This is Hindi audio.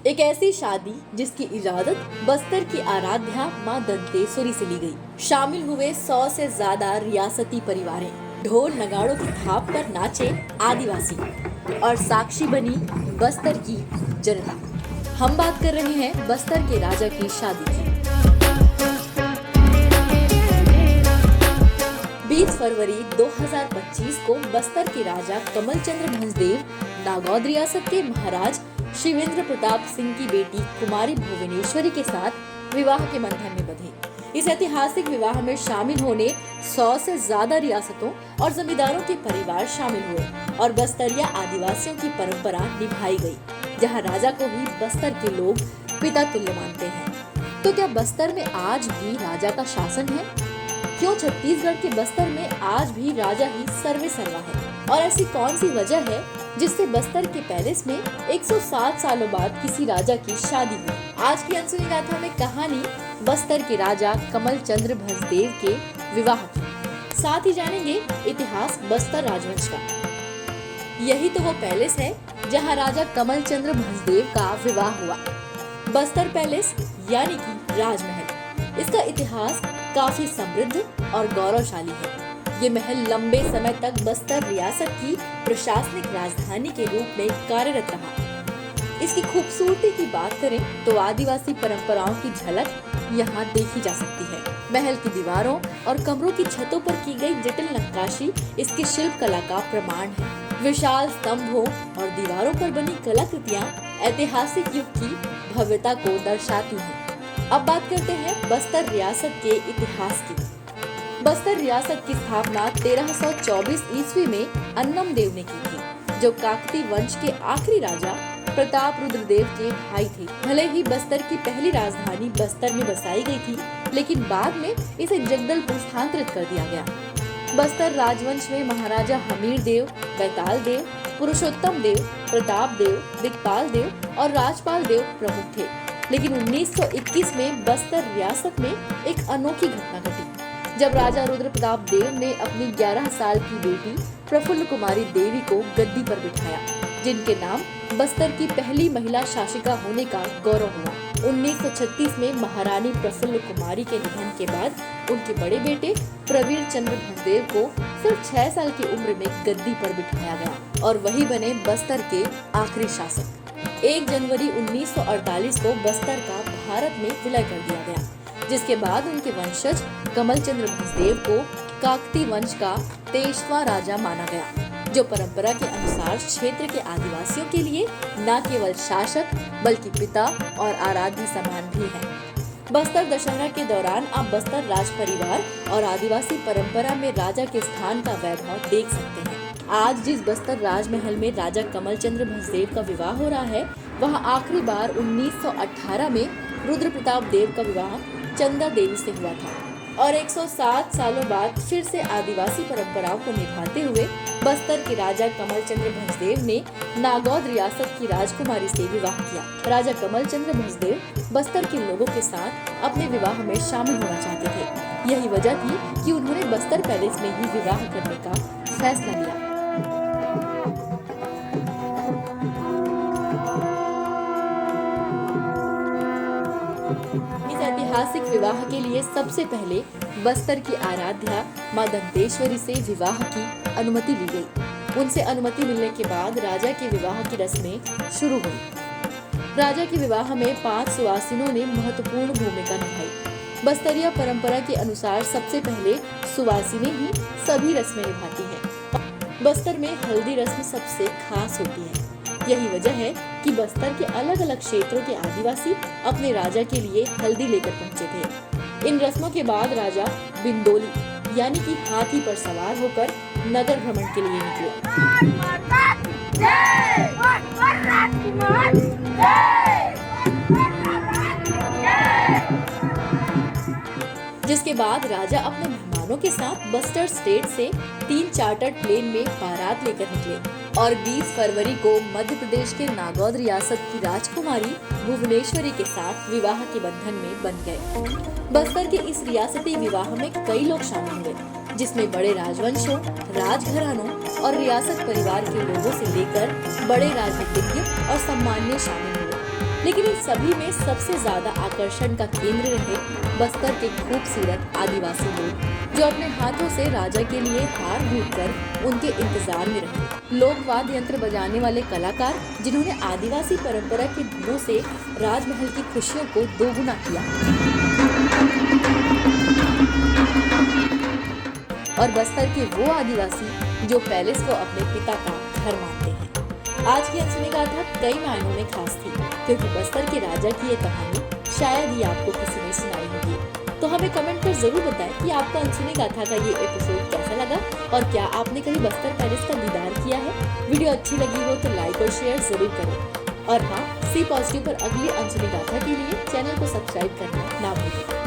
एक ऐसी शादी जिसकी इजाजत बस्तर की आराध्या मां दंतेश्वरी से ली गई। शामिल हुए 100 से ज्यादा रियासती परिवारें, ढोल नगाड़ों की थाप पर नाचे आदिवासी और साक्षी बनी बस्तर की जनता। हम बात कर रहे हैं बस्तर के राजा की शादी की। 20 फरवरी 2025 को बस्तर के राजा कमल चंद्र भंजदेव नागौद रियासत के महाराज शिवेंद्र प्रताप सिंह की बेटी कुमारी भुवनेश्वरी के साथ विवाह के बंधन में बंधे। इस ऐतिहासिक विवाह में शामिल होने 100 से ज्यादा रियासतों और जमींदारों के परिवार शामिल हुए और बस्तरिया आदिवासियों की परंपरा निभाई गई, जहां राजा को ही बस्तर के लोग पिता तुल्य मानते हैं। तो क्या बस्तर में आज भी राजा का शासन है? क्यों छत्तीसगढ़ के बस्तर में आज भी राजा ही सर्वे सर्वा है? और ऐसी कौन सी वजह है जिससे बस्तर के पैलेस में 107 सालों बाद किसी राजा की शादी हुई? आज की अनसुनी गाथा में कहानी बस्तर के राजा कमल चंद्र भंजदेव के विवाह की। साथ ही जानेंगे इतिहास बस्तर राजवंश का। यही तो वो पैलेस है जहां राजा कमल चंद्र भंजदेव का विवाह हुआ। बस्तर पैलेस यानी कि राजमहल। इसका इतिहास काफी समृद्ध और गौरवशाली है। ये महल लंबे समय तक बस्तर रियासत की प्रशासनिक राजधानी के रूप में कार्यरत रहा। इसकी खूबसूरती की बात करें तो आदिवासी परंपराओं की झलक यहाँ देखी जा सकती है। महल की दीवारों और कमरों की छतों पर की गई जटिल नक्काशी इसकी शिल्प कला का प्रमाण है। विशाल स्तंभों और दीवारों पर बनी कलाकृतियाँ ऐतिहासिक युग की भव्यता को दर्शाती हैं। अब बात करते हैं बस्तर रियासत के इतिहास की। बस्तर रियासत की स्थापना 1324 ईस्वी में अन्नम देव ने की थी, जो काकती वंश के आखिरी राजा प्रताप रुद्र देव के भाई थे। भले ही बस्तर की पहली राजधानी बस्तर में बसाई गई थी, लेकिन बाद में इसे जगदलपुर स्थानांतरित कर दिया गया। बस्तर राजवंश में महाराजा हमीर देव, बैताल देव, पुरुषोत्तम देव, प्रताप देव, दिक्पाल देव और राजपाल देव प्रमुख थे। लेकिन 1921 में बस्तर रियासत में एक अनोखी घटना घटी, जब राजा रुद्र प्रताप देव ने अपनी 11 साल की बेटी प्रफुल्ल कुमारी देवी को गद्दी पर बिठाया, जिनके नाम बस्तर की पहली महिला शासिका होने का गौरव हुआ। 1936 में महारानी प्रफुल्ल कुमारी के निधन के बाद उनके बड़े बेटे प्रवीर चंद्र भंजदेव को सिर्फ 6 साल की उम्र में गद्दी पर बिठाया गया और वही बने बस्तर के आखिरी शासक। 1 जनवरी 1948 को बस्तर का भारत में विलय कर दिया गया, जिसके बाद उनके वंशज कमल चंद्र भंजदेव को काकती वंश का 23वां राजा माना गया, जो परंपरा के अनुसार क्षेत्र के आदिवासियों के लिए न केवल शासक बल्कि पिता और आराध्य समान भी हैं। बस्तर दशहरा के दौरान आप बस्तर राज परिवार और आदिवासी परंपरा में राजा के स्थान का वैभव देख सकते हैं। आज जिस बस्तर राजमहल में राजा कमल चंद्र भंजदेव का विवाह हो रहा है, वहाँ आखिरी बार 1918 में रुद्र प्रताप देव का विवाह चंदा देवी से हुआ था और 107 सालों बाद फिर से आदिवासी परंपराओं को निभाते हुए बस्तर के राजा कमल चंद्र भंजदेव ने नागौद रियासत की राजकुमारी से विवाह किया। राजा कमल चंद्र भंजदेव बस्तर के लोगों के साथ अपने विवाह में शामिल होना चाहते थे। यही वजह थी कि उन्होंने बस्तर पैलेस में ही विवाह करने का फैसला लिया। इस ऐतिहासिक विवाह के लिए सबसे पहले बस्तर की आराध्या मां दंतेश्वरी से विवाह की अनुमति ली गई। उनसे अनुमति मिलने के बाद राजा के विवाह की रस्में शुरू हुई। राजा के विवाह में 5 सुवासिनों ने महत्वपूर्ण भूमिका निभाई। बस्तरिया परंपरा के अनुसार सबसे पहले सुवासिनी ही सभी रस्में निभाती हैं। बस्तर में हल्दी रस्म सबसे खास होती है। यही वजह है कि बस्तर के अलग अलग क्षेत्रों के आदिवासी अपने राजा के लिए हल्दी लेकर पहुंचे थे। इन रस्मों के बाद राजा बिंदोली यानी कि हाथी पर सवार होकर नगर भ्रमण के लिए निकले, जिसके बाद राजा अपने मेहमानों के साथ बस्तर स्टेट से 3 चार्टर्ड प्लेन में बारात लेकर निकले और 20 फरवरी को मध्य प्रदेश के नागौद रियासत की राजकुमारी भुवनेश्वरी के साथ विवाह के बंधन में बंध गए। बस्तर के इस रियासती विवाह में कई लोग शामिल हुए, जिसमें बड़े राजवंशों, राजघरानों और रियासत परिवार के लोगों से लेकर बड़े राजनीतिज्ञ और सम्मानीय शामिल हुए। लेकिन इन सभी में सबसे ज्यादा आकर्षण का केंद्र रहे बस्तर के खूबसूरत आदिवासी लोग, जो अपने हाथों से राजा के लिए हार गूंथ कर उनके इंतजार में रहे। लोक वाद्य यंत्र बजाने वाले कलाकार, जिन्होंने आदिवासी परंपरा के धुनों से राजमहल की खुशियों को दोगुना किया। और बस्तर के वो आदिवासी जो पैलेस को अपने पिता का घर मानते हैं। आज की अनसुनी गाथा कई मायनों में खास थी, क्योंकि बस्तर के राजा की ये कहानी शायद ही आपको किसी ने सुनाई होगी। तो हमें कमेंट कर जरूर बताएं कि आपको अनसुनी गाथा का ये एपिसोड कैसा लगा और क्या आपने कभी बस्तर पैलेस का दीदार किया है। वीडियो अच्छी लगी हो तो लाइक और शेयर जरूर करें। और हाँ, सी पॉजिटिव पर अगली अनसुनी गाथा के लिए चैनल को सब्सक्राइब करना ना भूलें।